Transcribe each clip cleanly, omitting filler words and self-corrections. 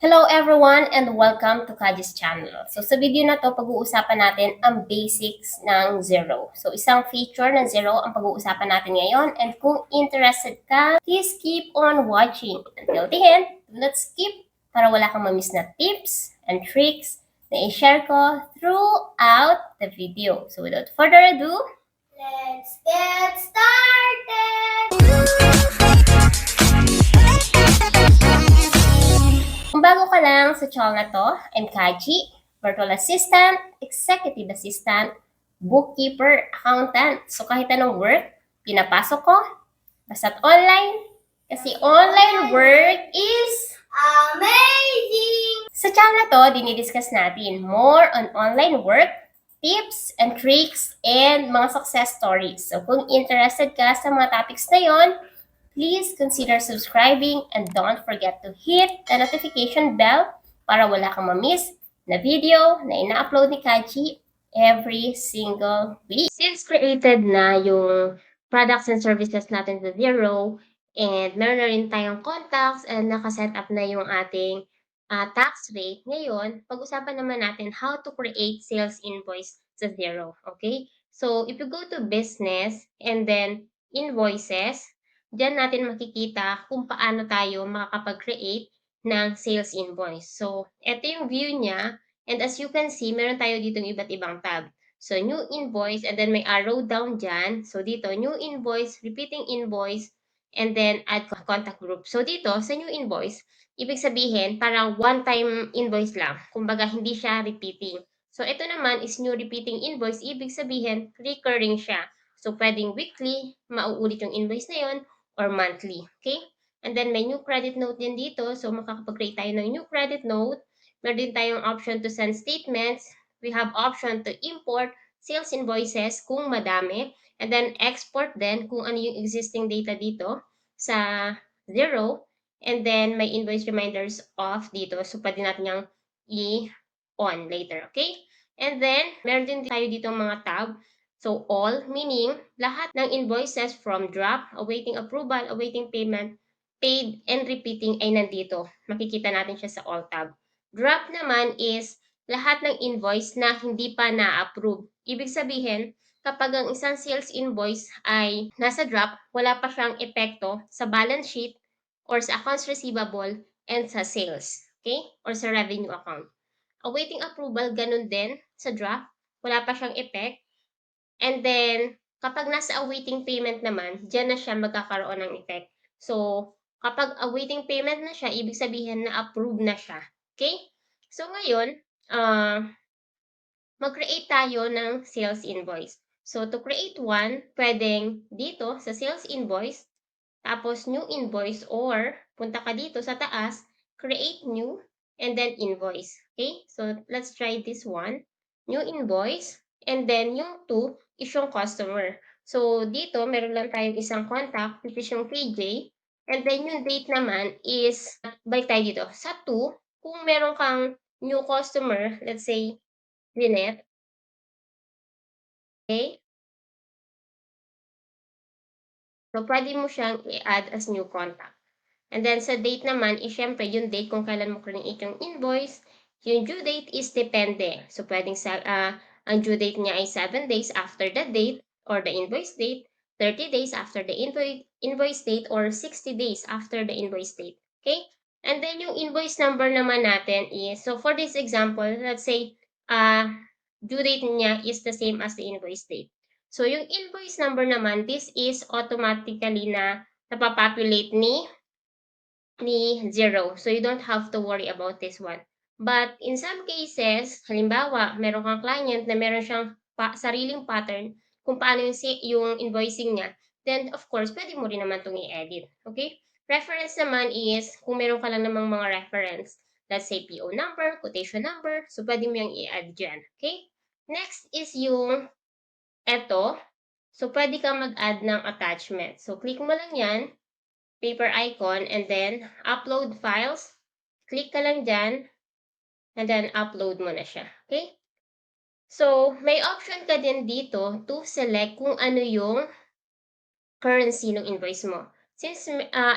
Hello everyone and welcome to Kaji's channel. So sa video na to, pag-uusapan natin ang basics ng zero. So isang feature ng zero ang pag-uusapan natin ngayon, and kung interested ka, please keep on watching until the end. Do not skip para wala kang ma-miss na tips and tricks na i-share ko throughout the video. So without further ado, let's get started! Kung bago ka lang sa channel na to, I'm Kaji, virtual assistant, executive assistant, bookkeeper, accountant. So kahit anong work, pinapasok ko, basta't online, kasi online work is amazing! Sa channel na to, dinidiscuss natin more on online work, tips and tricks, and mga success stories. So kung interested ka sa mga topics na yon, please consider subscribing and don't forget to hit the notification bell para wala kang ma-miss na video na ina-upload ni Kaji every single week. Since created na yung products and services natin sa Zero, and meron na rin tayong contacts and nakaset up na yung ating tax rate, ngayon, pag-usapan naman natin how to create sales invoice sa Zero. Okay? So, if you go to business and then invoices, diyan natin makikita kung paano tayo makakapag-create ng sales invoice. So, ito yung view niya. And as you can see, meron tayo dito ng iba't ibang tab. So, new invoice, and then may arrow down dyan. So, dito, new invoice, repeating invoice, and then add contact group. So, dito, sa new invoice, ibig sabihin, parang one-time invoice lang. Kumbaga, hindi siya repeating. So, ito naman is new repeating invoice. Ibig sabihin, recurring siya. So, pwedeng weekly, mauulit yung invoice na yon, or monthly. Okay? And then, may new credit note din dito. So, makakapag-create tayo ng new credit note. Meron din tayong option to send statements. We have option to import sales invoices kung madami. And then, export din kung ano yung existing data dito sa Zero. And then, may invoice reminders off dito. So, pwede natin yung i-on later. Okay? And then, meron din tayo dito mga tab. So, all, meaning lahat ng invoices from drop, awaiting approval, awaiting payment, paid, and repeating ay nandito. Makikita natin siya sa all tab. Drop naman is lahat ng invoice na hindi pa na-approve. Ibig sabihin, kapag ang isang sales invoice ay nasa drop, wala pa siyang epekto sa balance sheet or sa accounts receivable and sa sales. Okay? Or sa revenue account. Awaiting approval, ganun din sa drop. Wala pa siyang effect. And then, kapag nasa awaiting payment naman, dyan na siya magkakaroon ng effect. So, kapag awaiting payment na siya, ibig sabihin na approve na siya. Okay? So, ngayon, mag-create tayo ng sales invoice. So, to create one, pwedeng dito sa sales invoice, tapos new invoice, or punta ka dito sa taas, create new, and then invoice. Okay? So, let's try this one. New invoice, and then yung 2 is yung customer. So, dito, meron lang tayong isang contact, which is yung KJ. And then, yung date naman is, balik tayo dito. Sa 2, kung meron kang new customer, let's say, Lynette. Okay? So, pwede mo siyang i-add as new contact. And then, sa date naman, is syempre, yung date kung kailan mo create yung invoice. Yung due date is depende. So, pwedeng ang due date niya ay 7 days after the date or the invoice date, 30 days after the invoice date, or 60 days after the invoice date. Okay? And then, yung invoice number naman natin is, so for this example, let's say, due date niya is the same as the invoice date. So, yung invoice number naman, this is automatically na napapopulate ni Zero. So, you don't have to worry about this one. But in some cases, halimbawa, meron kang client na meron siyang sariling pattern kung paano yung invoicing niya, then of course, pwede mo rin naman itong i-edit. Okay? Reference naman is, kung meron ka lang namang mga reference, let's say PO number, quotation number, so pwede mo yung i-add dyan. Okay? Next is yung eto. So, pwede kang mag-add ng attachment. So, click mo lang yan, paper icon, and then upload files. Click ka lang dyan, and then upload mo na siya. Okay? So, may option ka din dito to select kung ano yung currency ng invoice mo. Since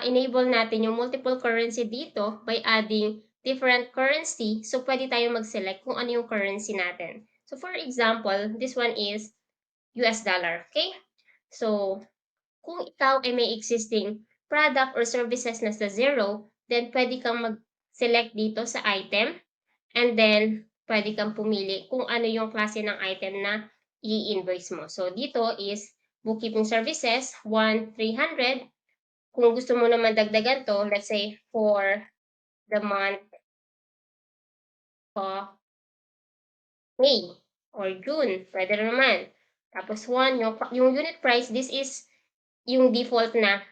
enable natin yung multiple currency dito by adding different currency, so pwede tayo mag-select kung ano yung currency natin. So for example, this one is US dollar, okay? So kung ikaw ay may existing product or services na sa zero, then pwede kang mag-select dito sa item, and then pwede kang pumili kung ano yung klase ng item na i-invoice mo. So dito is bookkeeping services, 1,300. Kung gusto mo naman dagdagan to, let's say for the month of May or June, pwede rin naman. Tapos 1, yung unit price, this is yung default na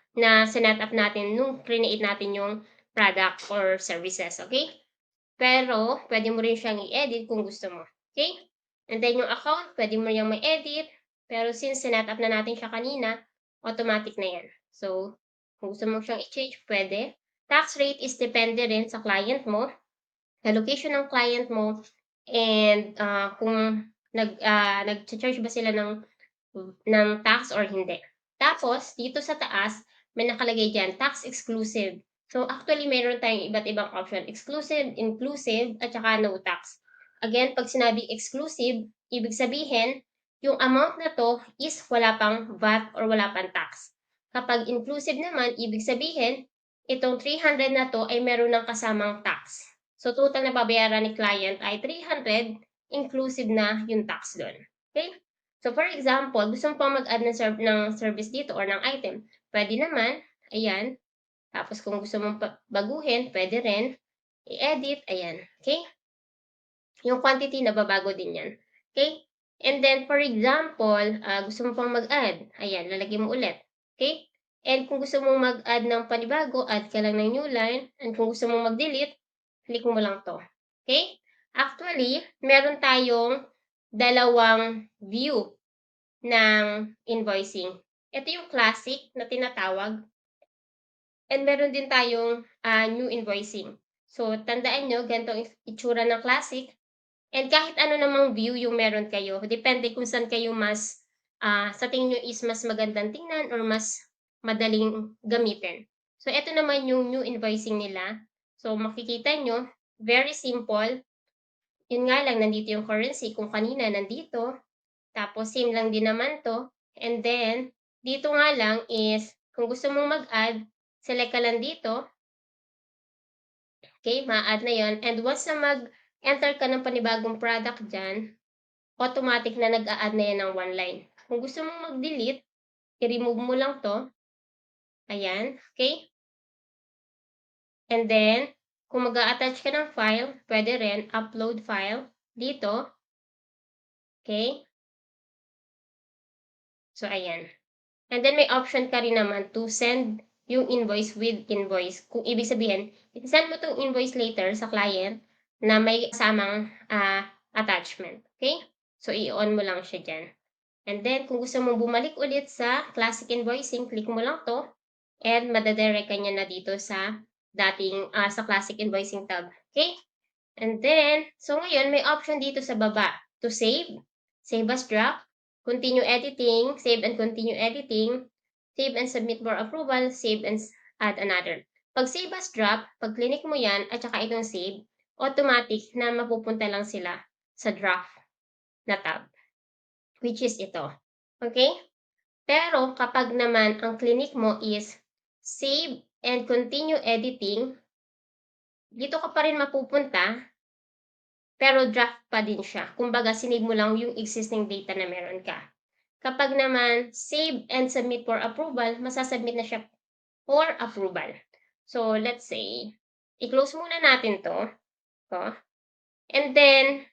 sinet up natin nung create natin yung product or services, okay? Pero, pwede mo rin siyang i-edit kung gusto mo, okay? And then yung account, pwede mo yung may edit, pero since sinet up na natin siya kanina, automatic na yan. So, kung gusto mo siyang i-change, pwede. Tax rate is depende rin sa client mo, sa location ng client mo, and kung nag-charge ba sila ng tax or hindi. Tapos, dito sa taas, may nakalagay dyan, tax exclusive. So, actually, meron tayong iba't ibang option. Exclusive, inclusive, at saka no tax. Again, pag sinabing exclusive, ibig sabihin, yung amount na to is wala pang VAT or wala pang tax. Kapag inclusive naman, ibig sabihin, itong 300 na to ay meron ng kasamang tax. So, total na babayaran ni client ay 300, inclusive na yung tax doon. Okay? So, for example, gusto mo pang mag-add ng service dito or ng item, pwede naman, ayan. Tapos, kung gusto mong baguhin, pwede rin, i-edit, ayan. Okay? Yung quantity, nababago din yan. Okay? And then, for example, gusto mo pang mag-add, ayan, lalagyan mo ulit. Okay? And kung gusto mong mag-add ng panibago, add ka lang ng new line. And kung gusto mong mag-delete, click mo lang to. Okay? Actually, meron tayong dalawang view ng invoicing. Ito yung classic na tinatawag. And meron din tayong new invoicing. So, tandaan nyo, ganito ang itsura ng classic. And kahit ano namang view yung meron kayo, depende kung saan kayo mas, sa tingin nyo is mas magandang tingnan or mas madaling gamitin. So, ito naman yung new invoicing nila. So, makikita nyo, very simple. Yun nga lang, nandito yung currency. Kung kanina, nandito. Tapos, same lang din naman to. And then, dito nga lang is, kung gusto mong mag-add, select ka lang dito. Okay, ma-add na yon. And once na mag-enter ka ng panibagong product dyan, automatic na nag-a-add na yan ng one line. Kung gusto mong mag-delete, i-remove mo lang to. Ayan, okay? And then, kung mag-a-attach ka ng file, pwede rin upload file dito. Okay? So, ayan. And then, may option ka rin naman to send yung invoice with invoice. Kung ibig sabihin, send mo tong invoice later sa client na may kasamang attachment. Okay? So, i-on mo lang siya dyan. And then, kung gusto mong bumalik ulit sa classic invoicing, click mo lang to and madadirect ka niya na dito sa dating, sa classic invoicing tab. Okay? And then, so ngayon, may option dito sa baba to save as draft, continue editing, save and continue editing, save and submit for approval, save and add another. Pag save as draft, pag click mo yan at saka itong save, automatic na mapupunta lang sila sa draft na tab, which is ito. Okay? Pero kapag naman ang click mo is save and continue editing, dito ka pa rin mapupunta, pero draft pa din siya. Kumbaga, sinave mo lang yung existing data na meron ka. Kapag naman save and submit for approval, masasubmit na siya for approval. So, let's say, i-close muna natin to. And then,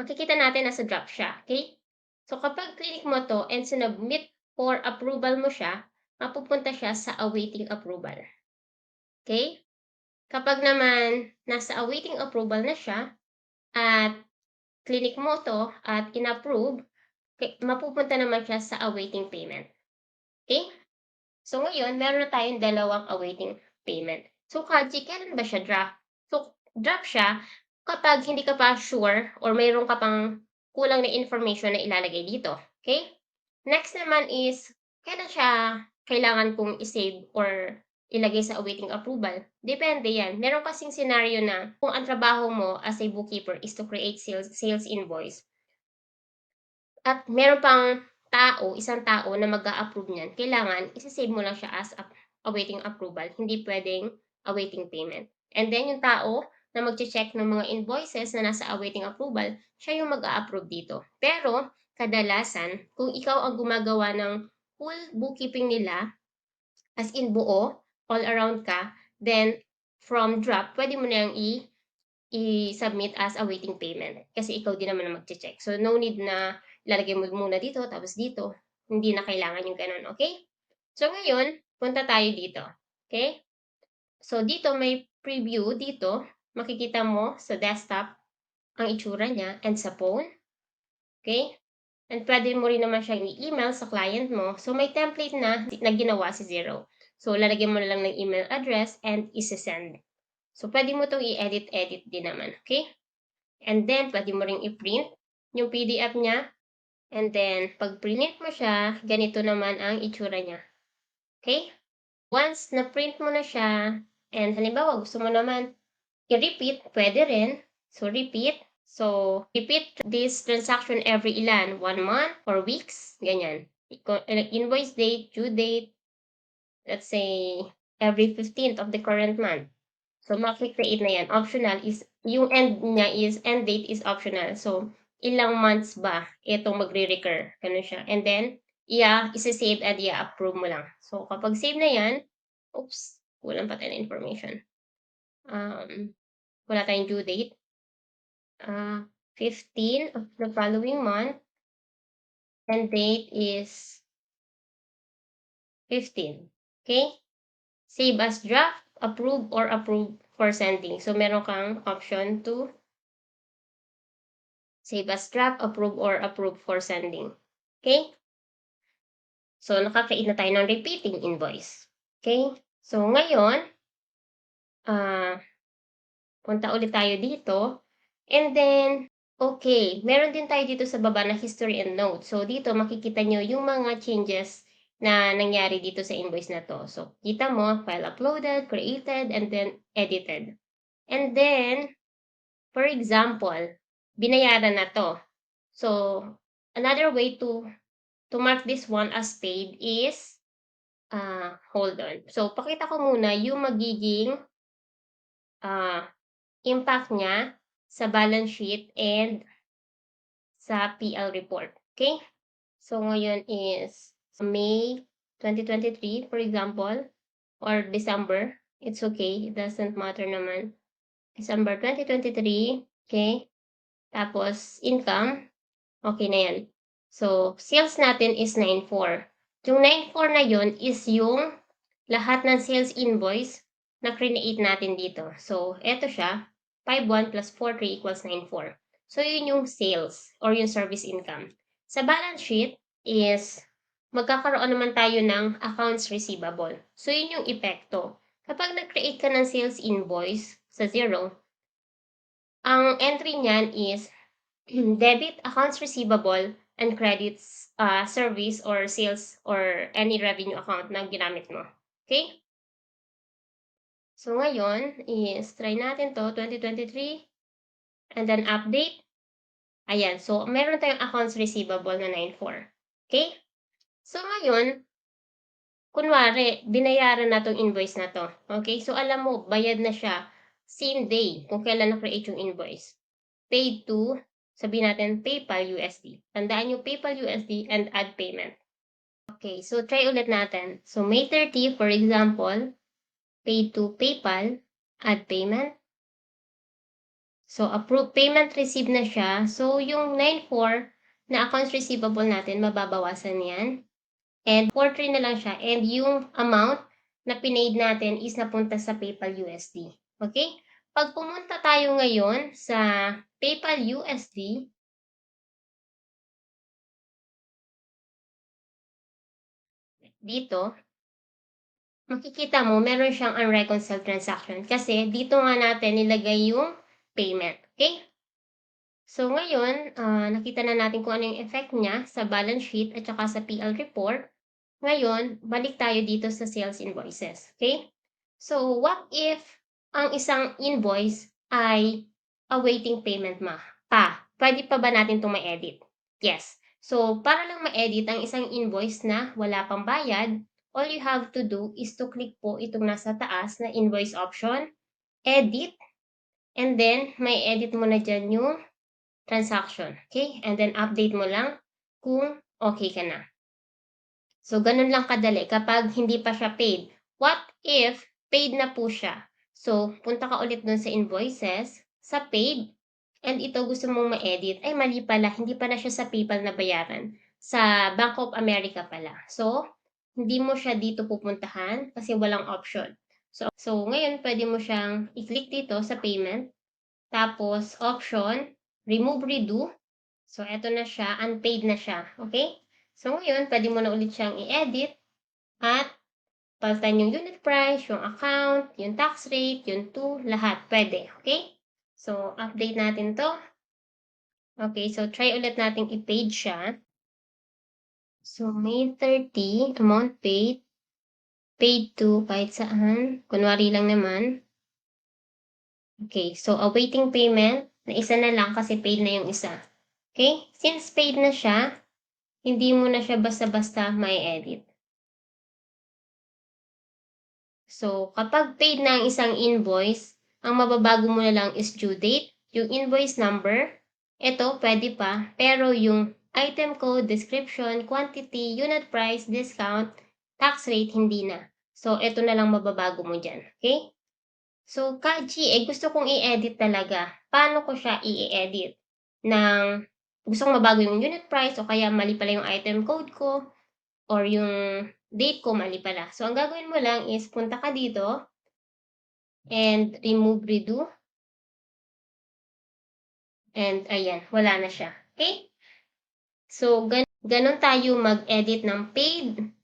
makikita natin nasa draft siya. Okay? So, kapag click mo to and submit for approval mo siya, mapupunta siya sa awaiting approval. Okay? Kapag naman nasa awaiting approval na siya at click mo to at in-approve, mapupunta naman siya sa awaiting payment. Okay? So, ngayon, meron na tayong dalawang awaiting payment. So, Kaji, kailan ba siya draft? So, draft siya kapag hindi ka pa sure or mayroon ka pang kulang na information na ilalagay dito. Okay? Next naman is, kailan siya kailangan kong i-save or ilagay sa awaiting approval. Depende yan. Meron kasing scenario na kung ang trabaho mo as a bookkeeper is to create sales invoice, at meron pang isang tao na mag-a-approve niyan, kailangan isa-save mo lang siya as awaiting approval, hindi pwedeng awaiting payment. And then yung tao na magche-check ng mga invoices na nasa awaiting approval, siya yung mag-a-approve dito. Pero kadalasan, kung ikaw ang gumagawa ng full bookkeeping nila, as in buo, all around ka, then from drop, pwede mo na yung i-submit as awaiting payment. Kasi ikaw din naman ang magche-check. So, no need na ilalagay mo muna dito, tapos dito. Hindi na kailangan yung ganun, okay? So, ngayon, punta tayo dito. Okay? So, dito may preview dito. Makikita mo sa desktop ang itsura niya and sa phone. Okay? And pwede mo rin naman siyang i-email sa client mo. So, may template na ginawa si Xero. So, lalagyan mo na lang ng email address and isi-send. So, pwede mo itong i-edit din naman. Okay? And then, pwede mo ring i-print yung PDF niya. And then, pag print mo siya, ganito naman ang itsura niya. Okay? Once na-print mo na siya, and halimbawa, gusto mo naman i-repeat, pwede rin. So, repeat. So, repeat this transaction every ilan? 1 month or weeks? Ganyan. Invoice date, due date, let's say, every 15th of the current month. So, makikreate na yan. Optional is, yung end date is optional. So, ilang months ba itong magre-recur? Ganun siya. And then, isa-save and approve mo lang. So, kapag save na yan, oops, kulang pa tayo na information. Wala tayong due date. 15 of the following month. And date is 15. Okay? Save as draft, approve, or approve for sending. So, meron kang option to save as draft, approve, or approve for sending. Okay? So, nakaka-create na tayo ng repeating invoice. Okay? So, ngayon, punta ulit tayo dito. And then, okay, meron din tayo dito sa baba na history and notes. So, dito makikita nyo yung mga changes na nangyari dito sa invoice na to. So, kita mo, file uploaded, created, and then edited. And then, for example, binayaran na to. So, another way to mark this one as paid is, hold on. So, pakita ko muna yung magiging impact niya sa balance sheet and sa PL report. Okay? So, ngayon is May 2023, for example, or December. It's okay. It doesn't matter naman. December 2023. Okay? Tapos, income. Okay na yan. So, sales natin is 9.4. Yung 9.4 na yun is yung lahat ng sales invoice na create natin dito. So, eto siya. 5.1 plus 4.3 equals 9.4. So, yun yung sales or yung service income. Sa balance sheet is magkakaroon naman tayo ng accounts receivable. So, yun yung epekto. Kapag nag-create ka ng sales invoice sa Xero, ang entry niyan is debit accounts receivable and credits service or sales or any revenue account na ginamit mo. Okay? So, ngayon is try natin to 2023 and then update. Ayan. So, meron tayong accounts receivable na 9.4. Okay? So, ngayon, kunwari, binayaran na tong invoice na to. Okay? So, alam mo, bayad na siya same day kung kailan na-create yung invoice. Paid to, sabihin natin, PayPal USD. Tandaan nyo, PayPal USD and add payment. Okay, so try ulit natin. So, May 30, for example, paid to PayPal, add payment. So, approve payment received na siya. So, yung 9.4 na accounts receivable natin, mababawasan yan. And 4.3 na lang siya. And yung amount na pinaid natin is napunta sa PayPal USD. Okay? Pag pumunta tayo ngayon sa PayPal USD, dito, makikita mo, meron siyang unreconciled transaction. Kasi dito nga natin nilagay yung payment. Okay? So, ngayon, nakita na natin kung ano yung effect niya sa balance sheet at saka sa PL report. Ngayon, balik tayo dito sa sales invoices. Okay? So, what if ang isang invoice ay awaiting payment pa? Pwede pa ba natin itong ma-edit? Yes. So, para lang ma-edit ang isang invoice na wala pang bayad, all you have to do is to click po itong nasa taas na invoice option, edit, and then may edit mo na dyan yung transaction. Okay? And then update mo lang kung okay ka na. So, ganun lang kadali kapag hindi pa siya paid. What if paid na po siya? So, punta ka ulit dun sa invoices, sa paid, and ito gusto mong ma-edit. Ay, mali pala. Hindi pala siya sa PayPal na bayaran. Sa Bank of America pala. So, hindi mo siya dito pupuntahan kasi walang option. So ngayon, pwede mo siyang i-click dito sa payment. Tapos, option, remove redo. So, eto na siya. Unpaid na siya. Okay? So, ngayon, pwede mo na ulit siyang i-edit at palitan yung unit price, yung account, yung tax rate, yung to, lahat. Pwede. Okay? So, update natin to. Okay, so try ulit natin i-paid siya. So, May 30, amount paid. Paid to kahit saan. Kunwari lang naman. Okay, so awaiting payment. Na isa na lang kasi paid na yung isa. Okay? Since paid na siya, hindi mo na siya basta-basta may edit. So, kapag paid na ang isang invoice, ang mababago mo na lang is due date, yung invoice number, ito pwede pa, pero yung item code, description, quantity, unit price, discount, tax rate, hindi na. So, ito na lang mababago mo dyan. Okay? So, Kaji, gusto kong i-edit talaga. Paano ko siya i-edit? Gustong mabago yung unit price o kaya mali pala yung item code ko or yung date ko mali pala. So, ang gagawin mo lang is punta ka dito and remove redo. And ayan, wala na siya. Okay? So, ganun tayo mag-edit ng paid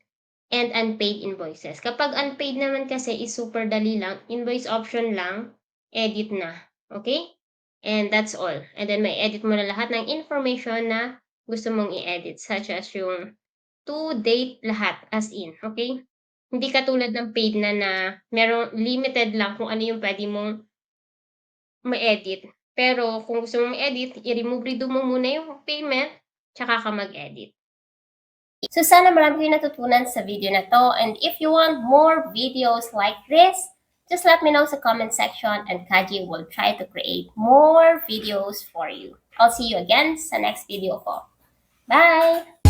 and unpaid invoices. Kapag unpaid naman kasi is super dali lang. Invoice option lang, edit na. Okay? And that's all. And then may edit mo na lahat ng information na gusto mong i-edit such as yung to date lahat as in. Okay? Hindi katulad ng paid na merong limited lang kung ano yung pwede mong ma-edit. Pero kung gusto mong ma-edit, i-remove redo mo muna yung payment, tsaka ka mag-edit. So sana marami kayong natutunan sa video na to. And if you want more videos like this, just let me know sa comment section and Kaji will try to create more videos for you. I'll see you again sa next video ko. Bye!